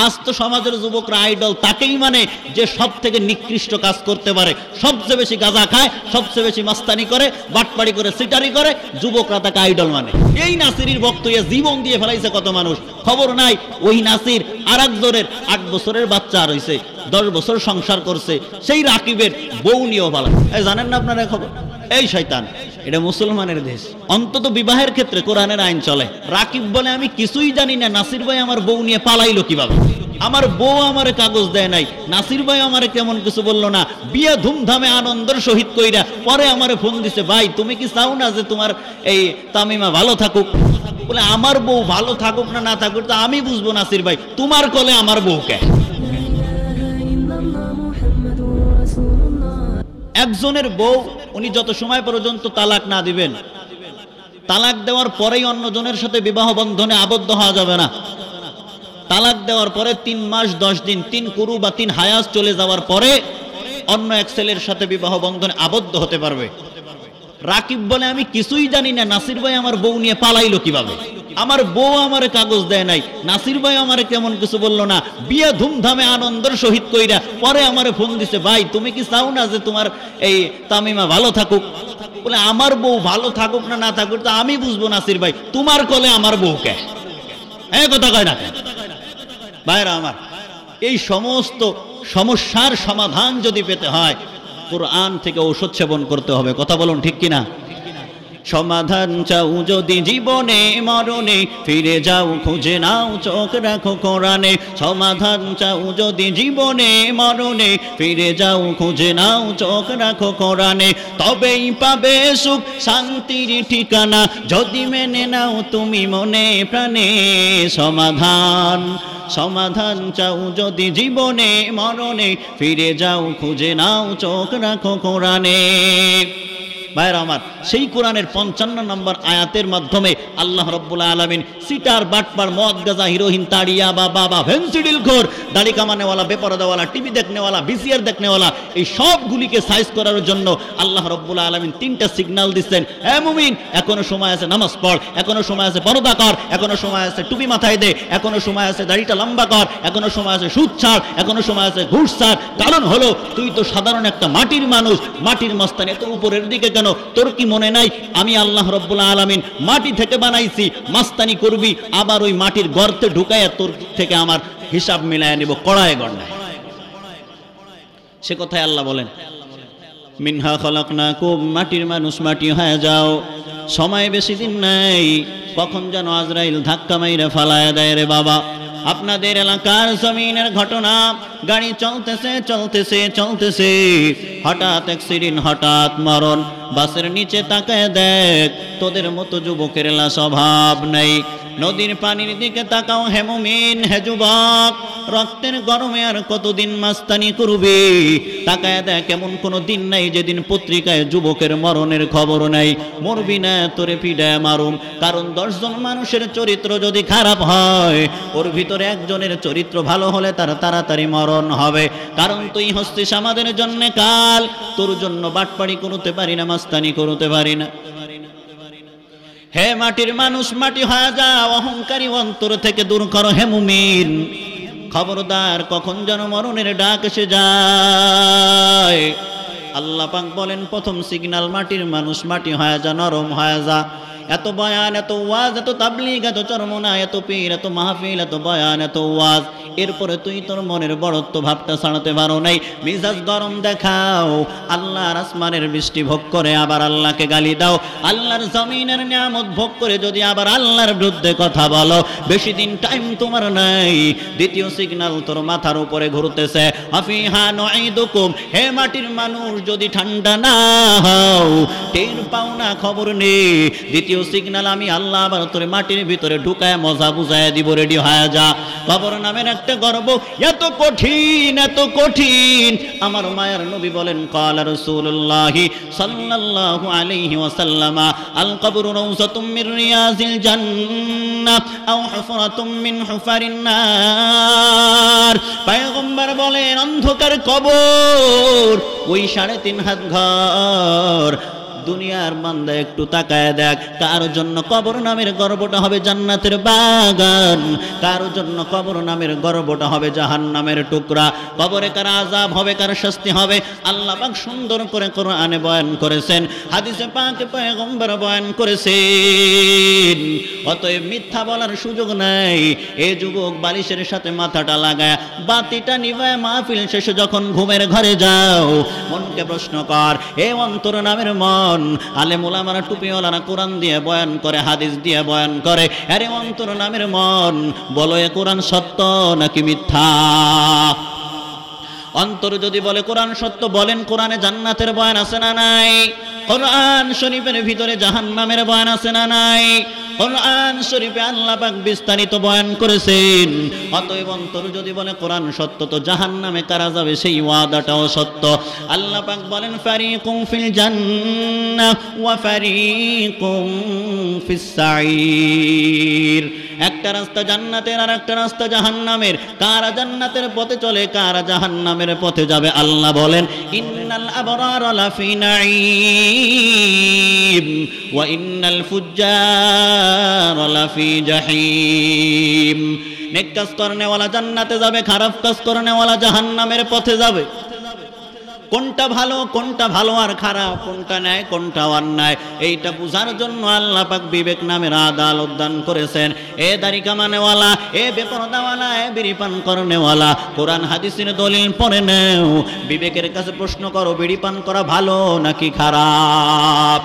আজ তো সমাজের যুবকরা আইডল তাকেই মানে যে সব থেকে নিকৃষ্ট কাজ করতে পারে, সবচেয়ে বেশি গাঁজা খায়, সবচেয়ে বেশি মাস্তানি করে, বাটপাড়ি করে, সিটারি করে, যুবকরা তাকে আইডল মানে। এই নাসিরের ভক্ত হয়ে জীবন দিয়ে ফেলাইছে কত মানুষ, খবর নাই। ওই নাসির আর একজনের 8 বছরের বাচ্চা রয়েছে, 10 বছর সংসার করছে, সেই রাকিবের বউ নিয়েও পালা। জানেন না আপনারা খবর? এই শয়তান, এটা মুসলমানের দেশ। অন্তত বিবাহের ক্ষেত্রে কোরআনের আইন চলে। রাকিব বলে আমি কিছুই জানি না, নাসির ভাই আমার বউ নিয়ে পালাইলো কিভাবে? আমার বউ আমারে কাগজ দেয় নাই, নাসির ভাই আমারে কেমন কিছু বললো না, বিয়ে ধুমধামে আনন্দের সহিত কইরা পরে আমারে ফোন দিছে, ভাই তুমি কি চাও না যে তোমার এই তামিমা ভালো থাকুক? বলে আমার বউ ভালো থাকুক না না থাকুক তা আমি বুঝবো নাসির ভাই, তোমার কলে আমার বউকে। একজনের বউ উনি যত সময় পর্যন্ত তালাক না দিবেন, তালাক দেওয়ার পরেই অন্যজনের সাথে বিবাহ বন্ধনে আবদ্ধ হওয়া যাবে না। তালাক দেওয়ার পরে 3 মাস 10 দিন, 3 কুরু বা 3 হায়াজ চলে যাওয়ার পরে অন্য এক ছেলের সাথে বিবাহ বন্ধনে আবদ্ধ হতে পারবে। রাকিব বলে আমি কিছুই জানি না, নাসির ভাই আমার বউ নিয়ে পালাইলো কিভাবে? আমার বউ আমারে কাগজ দেয় নাই, নাসির ভাই আমারে কেমন কিছু বললো না, বিয়ে ধুমধামে আনন্দের সহিত কইরা পরে আমারে ফোন দিছে, ভাই তুমি কি চাও না যে তোমার এই তামিমা ভালো থাকুক? বলে আমার বউ ভালো থাকুক না না থাকুক তা আমি বুঝবো নাসির ভাই, তোমার কলে আমার বউকে। এই কথা কয় না ভাইরা আমার। এই সমস্ত সমস্যার সমাধান যদি পেতে হয় কোরআন থেকে ঔষধ সেবন করতে হবে। কথা বলুন ঠিক কিনা? সমাধান চাও যদি জীবনে মরণে, ফিরে যাও খুঁজে নাও চোখ রাখো কোরআনে। সমাধান চাও যদি জীবনে মরণে, ফিরে যাও খুঁজে নাও চোখ রাখো কোরআনে। তবেই পাবে সুখ শান্তির ঠিকানা, যদি মেনে নাও তুমি মনে প্রাণে সমাধান। সমাধান চাও যদি জীবনে মরণে, ফিরে যাও খুঁজে নাও চোখ রাখো কোরআনে। ভাইরা আমার, সেই কোরআনের 55 নম্বর আয়াতের মাধ্যমে আল্লাহ রাব্বুল আলামিন সিটার, বাটপার, মদ, গাঁজা, হিরোইন, তাড়িয়া বা বাবা ভেন্সিডিল ঘোর, দাড়ি কামানেওয়ালা, বেপরদাওয়ালা, টিভি দেখনেওয়ালা, বিসিআর দেখনেওয়ালা, এই সবগুলিকে সাইজ করার জন্য আল্লাহ রাব্বুল আলামিন 3টা সিগন্যাল দিচ্ছেন। হে মুমিন, এখনো সময় আছে নামাজ পড়, এখনো সময় আছে পর্দা কর, এখনো সময় আছে টুপি মাথায় দে, এখনো সময় আছে দাড়িটা লম্বা কর, এখনো সময় আছে সুদ ছাড়, এখনো সময় আছে ঘুষ ছাড়। কারণ হলো তুই তো সাধারণ একটা মাটির মানুষ, মাটির মস্তানি, এত উপরের দিকে কেন? তোর কি মনে নাই আমি আল্লাহ রাব্বুল আলামিন মাটি থেকে বানাইছি? মাস্তানি করবি, আবার ওই মাটির গর্তে ঢুকাইয়া তোর থেকে আমার হিসাব মিলাইয়া নিব কড়ায় গড়ায়। সে কথায় আল্লাহ বলেন, মিনহা খলাকনাকুম, মাটির মানুষ মাটি হয়ে যাও। সময় বেশি দিন নাই, কখন যেন আজরাইল ধাক্কা মাইরা ফালায়া দেয় রে বাবা। আপনাদের এলাকার জমিনের ঘটনা, গাড়ি চলতেছে চলতেছে চলতেছে, হঠাৎ অ্যাক্সিডেন্ট, হঠাৎ মরণ। বাসের নিচে তাকায় দেখ, তোদের মতো যুবকের লাশ অভাব নেই। নদীর পানির দিকে তাকাও হে মুমিন, হে যুবক, রক্তের গরমে আর কতদিন মাস্তানি করবি? তাকায় দেখ, এমন কোনো দিন নাই যেদিন পত্রিকায় যুবকের মরণের খবর নাই। মরবি না, তোরে পিডায় মারুম। কারণ 10 জন মানুষের চরিত্র যদি খারাপ হয়, ওর ভিতরে একজনের চরিত্র ভালো হলে তার তাড়াতাড়ি মরণ হবে। কারণ তুই হচ্ছিস আমাদের জন্য কাল, তোর জন্য বাটপাড়ি করতে পারি না, মাস্তানি করতে পারি না। হে মাটির মানুষ, মাটি হয়ে যাও, অহংকারী অন্তর থেকে দূর করো হে মুমিন। খবরদার, কখন যেন মরণের ডাক এসে যায়। আল্লাহ পাক বলেন, প্রথম সিগন্যাল মাটির মানুষ মাটি হয়ে যা, নরম হয়ে যা। এত বয়ান, এত ওয়াজ, এত তাবলীগ, এত চরমনা, এত পীর, এত মাহফিল, এত বয়ান, এত ওয়াজ, এরপরে তুই তোর মনের বড়ত্ব ভাবটা ছাড়াতে পারো নাই। মিজাজ গরম দেখাও, আল্লাহর আসমানের বৃষ্টি ভোগ করে আবার আল্লাহকে গালি দাও, আল্লাহর জমিনের নিয়ামত ভোগ করে যদি আবার আল্লাহর বিরুদ্ধে কথা বলো। বেশি দিন টাইম তোমার নাই। দ্বিতীয় সিগন্যাল তোর মাথার উপরে ঘুরতেছে, আফিহা নুঈদুকুম। হে মাটির মানুষ, যদি ঠান্ডা না হও, টের পাও না, খবর নেই। দ্বিতীয় সিগন্যাল, আমি আল্লাহ আবার তোর মাটির ভিতরে ঢুকায় মজা বুঝায় দিব, রেডি হয়ে যা। কবর নামের একটা গর্ব, এত কঠিন, এত কঠিন। আমার মায়ের নবী বলেন, ক্বালা রাসূলুল্লাহি সাল্লাল্লাহু আলাইহি ওয়াসাল্লাম, আল কবরু রাউযাতুম মির রিয়াজিল জান্নাহ আও হুফরাতুম মিন হুফারিন নার। পয়গম্বর বলেন, অন্ধকার কবর ওই 3.5 হাত ঘর, দুনিয়ার বান্দা একটু তাকায় দেখ, কার জন্য কবর নামের গর্বটা হবে জান্নাতের বাগান, কার জন্য কবর নামের গর্বটা হবে জাহান্নামের টুকরা। কবরে কার আযাব হবে, কার শাস্তি হবে, আল্লাহ পাক সুন্দর করে কোরআনে বয়ান করেছেন, হাদিসে পাকে পয়গম্বর বয়ান করেছেন। অতএব মিথ্যা বলার সুযোগ নাই। এ যুবক বালিশের সাথে মাথাটা লাগায় বাতিটা নিভায় মাহফিল শেষে যখন ঘুমের ঘরে যাও, মনকে প্রশ্ন কর, এ অন্তর নামের মন, আলেম ওলামারা টুপিওয়ালারা কোরআন দিয়ে বয়ান করে, হাদিস দিয়ে বয়ান করে, আরে অন্তর নামের মন, বলো এ কোরআন সত্য নাকি মিথ্যা? অন্তর যদি বলে কোরআন সত্য, বলেন কোরআনে জান্নাতের বয়ান আছে না নাই? কোরআন শরীফের ভিতরে জাহান্নামের বয়ান আছে না নাই? কোরআন শরীফে আল্লাহ পাক বিস্তারিত বয়ান করেছেন। অতএব অন্তর যদি বলে কোরআন সত্য, তো জাহান্নামে কারা যাবে সেই ওয়াদাটাও সত্য। আল্লাহ পাক বলেন, ফারিকুম ফিল জান্নাহ ওয়া ফারিকুম ফিস সাঈর। একটা রাস্তা জান্নাতের আর একটা রাস্তা জাহান্নামের। কারা জান্নাতের পথে চলে, কারা জাহান্নামের পথে যাবে? আল্লাহ বলেন, ইন্নাল আবরারা লাফি নাঈম ওয়া ইন্নাল ফুজ্জারা লাফি জাহিম। নেক কাজ করনেওয়ালা জান্নাতে যাবে, খারাপ কাজ করনেওয়ালা জাহান্নামের পথে যাবে। কোনটা ভালো আর খারাপ, কোনটা ন্যায় কোনটা অন্যায়, এইটা বুঝার জন্য আল্লাহ পাক বিবেক নামের আদালত দান করেছেন। এ দাড়ি কামানেওয়ালা, এ বেপরদাওয়ালা, এ বিড়ি পান করনেওয়ালা, কোরআন হাদিসের দলিল পড়ে নেও, বিবেকের কাছে প্রশ্ন করো, বিড়ি পান করা ভালো নাকি খারাপ?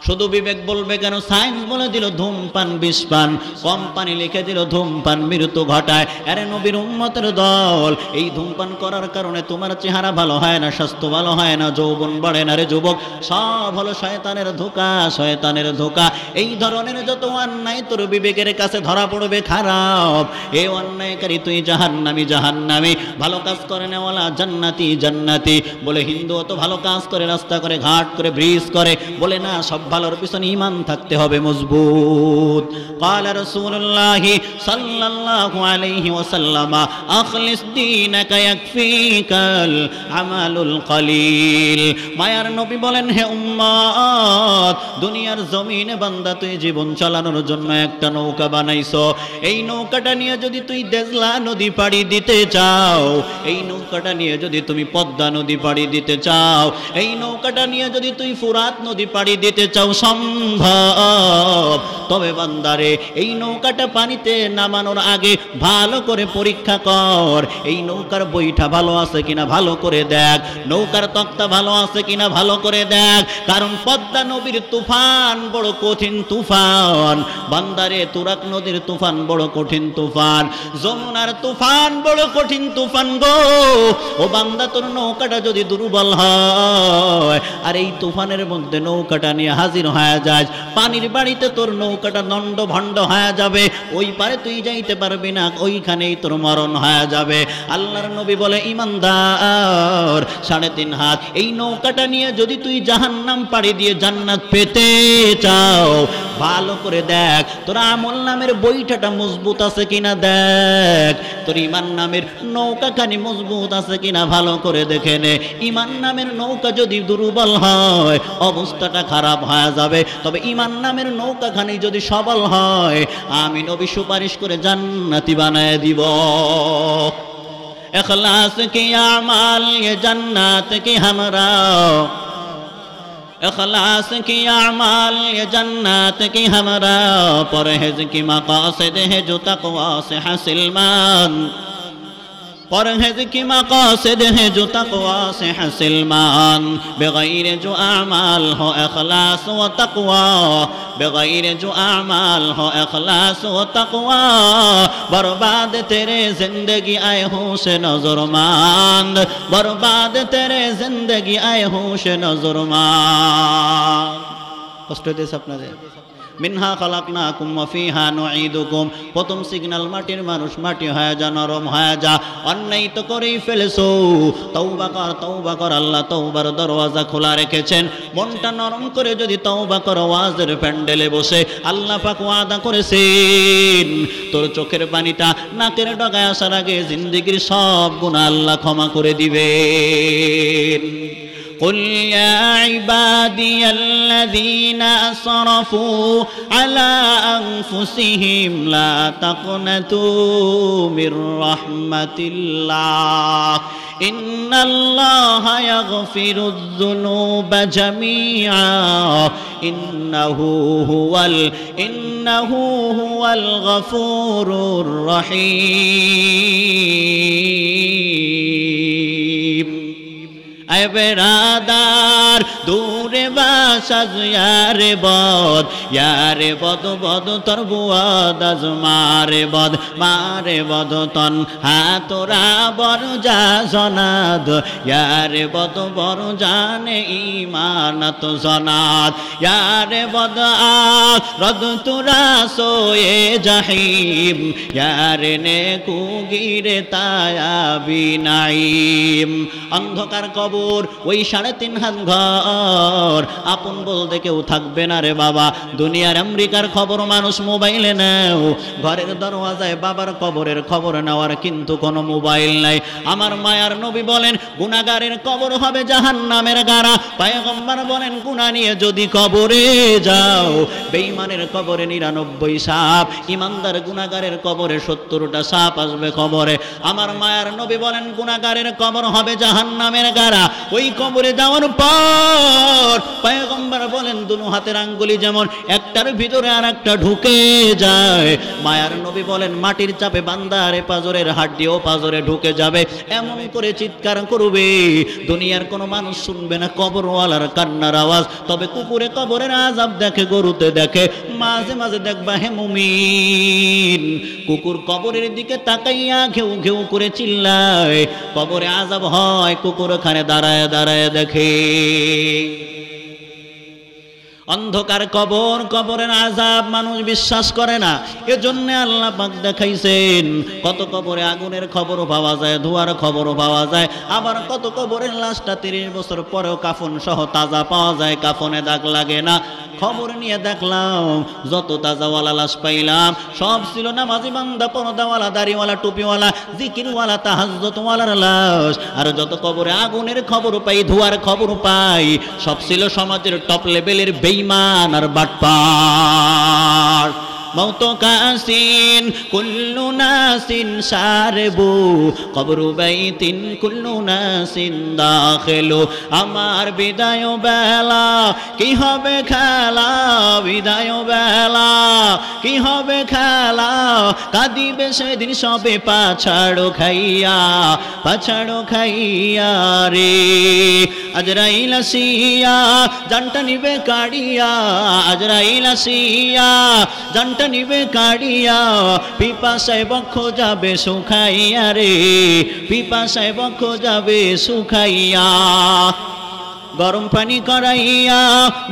শুধু বিবেক বলবে কেন? সায়েন্স বলে দিল ধূমপান বিষপান, কোম্পানি লিখে দিল ধূমপান মৃত্যু ঘটায়। আরে নবীর উম্মতের দল, এই ধূমপান করার কারণে তোমার চেহারা ভালো হয় না, স্বাস্থ্য ভালো হয় না, যৌবন বাড়ে না রে যুবক, সব হলো শয়তানের ধোঁকা, শয়তানের ধোঁকা। এই ধরনের যত অন্যায় তোর বিবেকের কাছে ধরা পড়বে খারাপ, এই অন্যায়কারী তুই জাহান্নামী, জাহান্নামী। ভালো কাজ করে নেওয়ালা জান্নাতি, জান্নাতি। বলে হিন্দু তো ভালো কাজ করে, রাস্তা করে, ঘাট করে, ব্রিজ করে, বলে না, সব ভালোর পিছনে ঈমান থাকতে হবে মজবুত। ক্বালা রাসূলুল্লাহ সাল্লাল্লাহু আলাইহি ওয়াসাল্লাম, আখলিস দীনাকা ইয়াকফিকাল আমালুল কলিল। মায়ার নবী বলেন, হে উম্মত, দুনিয়ার জমিনে বান্দা তুই জীবন চালানোর জন্য একটা নৌকা বানাইছো। এই নৌকাটা নিয়ে যদি তুই দেজলা নদী পাড়ি দিতে চাও, এই নৌকাটা নিয়ে যদি তুমি পদ্মা নদী পাড়ি দিতে চাও, এই নৌকাটা নিয়ে যদি তুই ফুরাত নদী পাড়ি দিতে চাও, সম্ভব। তবে বান্দারে, এই নৌকাটা পানিতে নামানোর আগে ভালো করে পরীক্ষা কর, এই নৌকার বইটা ভালো আছে কিনা ভালো করে দেখ, নৌকার তক্তা ভালো আছে কিনা ভালো করে দেখ। কারণ পদ্মা নদীর তুফান বড় কঠিন তুফান, বান্দারে তুরাক নদীর তুফান বড় কঠিন তুফান, যমুনার তুফান বড় কঠিন তুফান গো। ও বান্দা, তোর নৌকাটা যদি দুর্বল হয় আর এই তুফানের মধ্যে নৌকাটা নিয়ে হাজির হয়ে যায়, পানির বাড়িতে তোর নৌকাটা দণ্ড ভণ্ড হয়ে যাবে, ওই পারে তুই যাইতে পারবি না, ওইখানেই তোর মরণ হয়ে যাবে। আল্লাহর নবী বলে, ইমানদার 3.5 হাত, এই নৌকাটা নিয়ে যদি তুই জাহান্নাম পাড়ি দিয়ে জান্নাত পেতে চাও, ভালো করে দেখ তোর আমল নামের বইটাটা মজবুত আছে কিনা দেখ, তোর ঈমান নামের নৌকাখানি মজবুত আছে কিনা ভালো করে দেখে নে। ঈমান নামের নৌকা যদি দুর্বল হয়, অবস্থাটা খারাপ হয়ে যাবে। তবে ঈমান নামের নৌকাখানি যদি সবল হয়, আমি নবী সুপারিশ করে জান্নাতি বানায় দিব। इखलास की आमाल ये जन्नत की हमरा, इखलास की आमाल ये जन्नत की हमरा, परहेज की मकासद है जो तक़वा से हासिल मान, परहेज की मकासद है जो तक़वा से हासिल मान, बग़ैर जो आमाल हो इखलास व तक़वा, बग़ैर जो आमाल हो इखलास व तक़वा, बर्बाद तेरे जिंदगी आए होश नज़रमंद, बर्बाद तेरे जिंदगी आए होश नज़रमंद। कष्ट दे सपना दे মিনহা খালাকনাকুম ওয়া ফিহা নুঈদুকুম। প্রথম সিগন্যাল মাটির মানুষ, মাটি হয়ে যা, নরম হয়ে যা। অন্যায় তো করেই ফেলেছো, তওবা কর, তওবা কর। আল্লাহ তওবার দরওয়াজা খোলা রেখেছেন। মনটা নরম করে যদি তওবা করো, ওয়াজের প্যান্ডেলে বসে আল্লাহ পাক ওয়াদা করেছেন, তোর চোখের পানিটা নাকের ডগায় আসার আগে জিন্দেগির সব গুনাহ আল্লাহ ক্ষমা করে দিবেন। قل يا عبادي الذين أسرفوا على أنفسهم لا تقنطوا من رحمة الله إن الله يغفر الذنوب جميعا إنه هو الغفور الرحيم اے برادر দূরে বাসাজ ইয়ারে বদ বদ তোর বুয়াদ আজ মারে বদ তন হাতরা বড় যা জনাদ ইয়ারে বদ বড় জানে ইমানত জনাদ ইয়ারে বদ রদ তুরা সোয়ে জাহিম ইয়ারে নে কুগিরে তায়াবি নাইম অন্ধকার কবর ওই 3.5 হাত ঘর আপন বলতে কেউ থাকবে না রে বাবা দুনিয়ার আমেরিকার খবর মানুষ মোবাইলে নাও ঘরের দরওয়াজায় বাবার কবরের খবর নেওয়ার কিন্তু কোনো মোবাইল নাই আমার মায়ার নবী বলেন গুনাহগারের কবর হবে জাহান্নামের গাড়া পয়গম্বর বলেন গুনাহ নিয়ে যদি কবরে যাও বেঈমানের কবরে 99 সাপ ইমানদার গুনাহগারের কবরে 70টা সাপ আসবে কবরে আমার মায়ার নবী বলেন গুনাহগারের কবর হবে জাহান্নামের গাড়া ওই কবরে যাওয়ার পর পয়গম্বর বলেন দুনো হাতের আঙ্গুলি যেমন একটার ভিতরে আর একটা ঢুকে যায় মায়ার নবী বলেন মাটির চাপে বান্দার পাজরের হাড়িও পাজরে ঢুকে যাবে এমন করে চিৎকার করবে দুনিয়ার কোনো মানুষ শুনবে না কবরওয়ালার কান্নার আওয়াজ তবে কুকুরে কবরের আযাব দেখে গরুতে দেখে মাঝে মাঝে দেখবা হে মুমিন কুকুর কবরের দিকে তাকাইয়া ঘেউ ঘেউ করে চিল্লায় কবরে আযাব হয় কুকুর ওখানে দাঁড়ায় দাঁড়ায় দেখে অন্ধকার কবর কবরের আযাব মানুষ বিশ্বাস করে না এজন্য আল্লাহ পাক দেখাইছেন কত কবরে আগুনের খবরও পাওয়া যায় ধোঁয়ার খবরও পাওয়া যায় আবার কত কবরের লাশটা 30 বছর পরেও কাফন সহ তাজা পাওয়া যায় কাফনে দাগ লাগে না খবর নিয়ে দেখলাম যত তাজাওয়ালা লাশ পাইলাম সব ছিল নামাজি বান্দা পর্দাওয়ালা দাড়িওয়ালা টুপিওয়ালা জিকিরওয়ালা তাহাজ্জুদওয়ালার লাশ আর যত কবরে আগুনের খবর পাই ধোঁয়ার খবর পাই সব ছিল সমাজের টপ লেভেলের বেঈমান আর বাটপার মৌত কাসিন কুল্লু নাসিন সারবু কবরু বাইতিন কুল্লু নাসিন দাখিলু আমার বিদায় বেলা কি হবে খেলা বিদায় বেলা কি হবে খেলা কাঁদিবে সেদিন সবে পাছাড়ো খাইয়া রে আজরাইল আসিয়া জানটা নিবে কাড়িয়া আজরাইল আসিয়া জানটা নিবে কাড়িয়া পিপাসায় বক্ষ যাবে শুকাইয়া রে পিপাসায় বক্ষ যাবে শুকাইয়া গরম পানি করাইয়া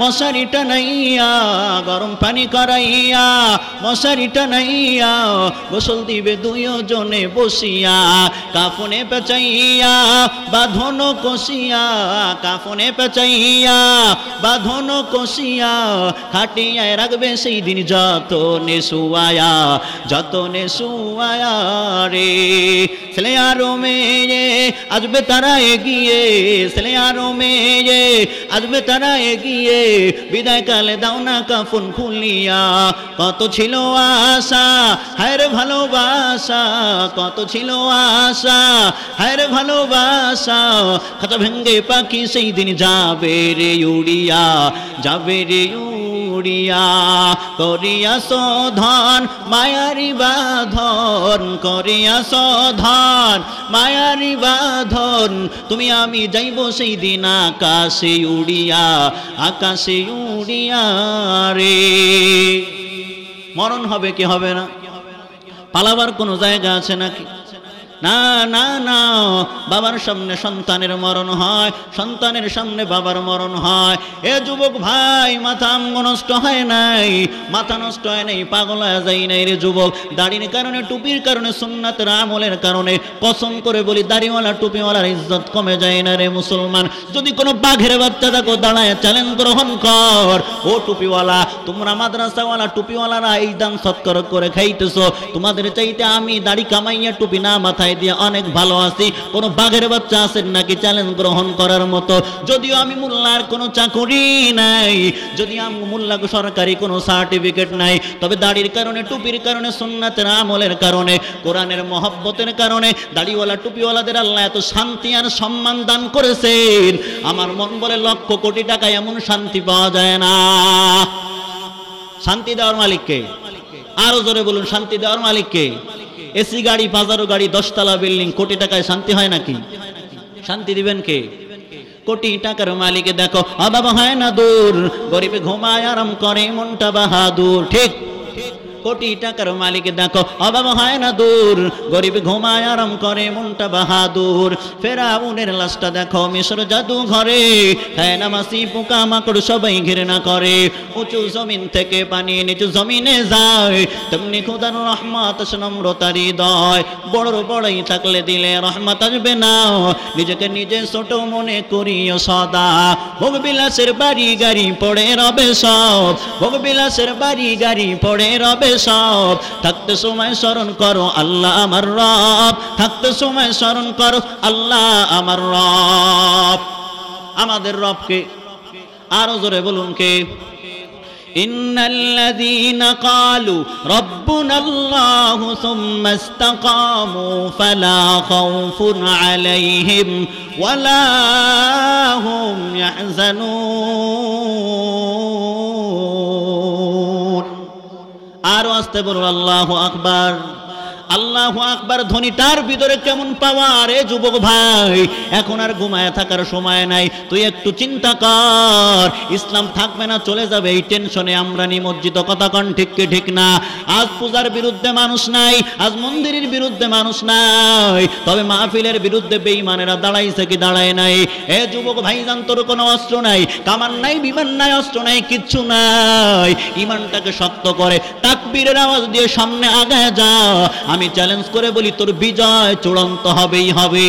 মশারি টানাইয়া গরম পানি করাইয়া মশারি টানাইয়া গোসল দিবে দুইজনে বসিয়া কাফনে পেঁচাইয়া বাঁধন কষিয়া কাফনে পেঁচাইয়া বাঁধন কষিয়া খাটিয়ায় রাখবে সেই দিন যতনে শুয়ায়া রে ছেলে আরো মেয়ে আসবে তারা এগিয়ে ছেলে আরো মেয়ে আসবে তারা এগিয়ে বিদায় কালে দাও না কাফন খুলিয়া কত ছিল আশা হায় রে ভালোবাসা কত ছিল আশা হায় রে ভালোবাসা খাতা ভেঙ্গে পাখি সেই দিন যাবে রে উড়িয়া করিয়া শোধন মায়ারি বাঁধন করিয়া শোধন মায়ারি বাঁধন তুমি আমি যাইব সেই দিন আকাশে উড়িয়া রে মরণ হবে কি হবে না পালাবার কোনো জায়গা আছে নাকি না না না বাবার সামনে সন্তানের মরণ হয় সন্তানের সামনে বাবার মরণ হয় এ যুবক ভাই মাথা নষ্ট হয় নাই মাথা নষ্ট হয় নাই পাগল হয়ে যায় নাই রে যুবক দাড়ির কারণে টুপির কারণে সুন্নাতের আমলের কারণে কসম করে বলি দাড়িওয়ালা টুপিওয়ালার ইজ্জত কমে যায় না রে মুসলমান যদি কোনো বাঘের বাচ্চা থাকো দাঁড়ায় চ্যালেঞ্জ গ্রহণ কর ও টুপিওয়ালা তোমরা মাদ্রাসাওয়ালা টুপিওয়ালারা এই দান সৎকার করে খাইতেছো তোমাদের চাইতে আমি দাড়ি কামাইয়া টুপি না মাথায় দিয়ে অনেক ভালো আছি, কোনো বাঘের বাচ্চা আছেন নাকি চ্যালেঞ্জ গ্রহণ করার মতো? যদিও আমি মোল্লার কোনো চাকরি নাই, যদি আমি মোল্লা সরকারি কোনো সার্টিফিকেট নাই, তবে দাড়ির কারণে, টুপির কারণে, সুন্নাতের আমলের কারণে, কোরআনের মহব্বতের কারণে দাড়িওয়ালা টুপিওয়ালাদের আল্লাহ এত শান্তি আর সম্মান দান করেছেন, আমার মন বলে লক্ষ কোটি টাকা এমন শান্তি পাওয়া যায় না। শান্তি দেওয়ার মালিককে আরো জোরে বলুন, শান্তি দেওয়ার মালিককে। এসি গাড়ি, 5 গাড়ি, 10 তলা বিল্ডিং, কোটি টাকায় শান্তি হয় নাকি? শান্তি দিবেন কে? কোটি টাকার মালিকে দেখো অভাব হয় না দূর, গরিবে ঘুমায় আরাম করে মনটা বাহাদুর। ঠিক, কোটি টাকার মালিক দেখো অভাব হয় না দূর, গরিব ঘুমায় আরাম করে মনটা বাহাদুর। ফেরাউনের লাশটা দেখো মিশর জাদু ঘরে, হ্যাঁ নামাসি পোকা মাকড় সবাই ঘৃণা করে। উঁচু জমিন থেকে পানি নিচু জমিনে যায়, তেমনি খোদার রহমত নম্রতার হৃদয়। বড় বড়ই থাকলে দিলে রহমত আসবে না, নিজেকে নিজে ছোট মনে করিও সদা। ভোগবিলাসের বাড়ি গাড়ি পড়ে রবে সব, ভোগবিলাসের বাড়ি গাড়ি পড়ে রবে সব। থাকতে সময় স্মরণ করো আল্লাহ আমার রব, থাকতে সময় স্মরণ করো আল্লাহ আমার রব। আমাদের রবকে আরো জোরে বলুন কে? ইন্নাল্লাযীনা ক্বালু রাব্বুনাল্লাহু সুম্মা ইসতাকামু ফালা খাউফুন আলাইহিম ওয়ালা হুম ইয়াহজানুন। আরো আসতে বলুন আল্লাহু আকবার। আল্লাহু আকবার ধ্বনিটার ভিতরে কেমন পাওয়ার এ যুবক ভাই, এখন আর ঘুমায় থাকার সময় নাই। তুই একটু চিন্তা কর, ইসলাম থাকবে না চলে যাবে, এই টেনশনে আমরা নিমজ্জিত। কথা কন ঠিক কি ঠিক না? আজ পূজার বিরুদ্ধে মানুষ নাই, আজ মন্দিরের বিরুদ্ধে মানুষ নাই, তবে মাহফিলের বিরুদ্ধে বেঈমানেরা দাঁড়াইছে কি দাঁড়ায় নাই? এ যুবক ভাইজান, তোর কোনো অস্ত্র নাই, কামান নাই, বিমান নাই, অস্ত্র নাই, কিচ্ছু নাই। ইমানটাকে শক্ত করে তাকবীরের আওয়াজ দিয়ে সামনে আগায় যা। আমি চ্যালেঞ্জ করে বলি, তোর বিজয় চূড়ান্ত হবেই হবে।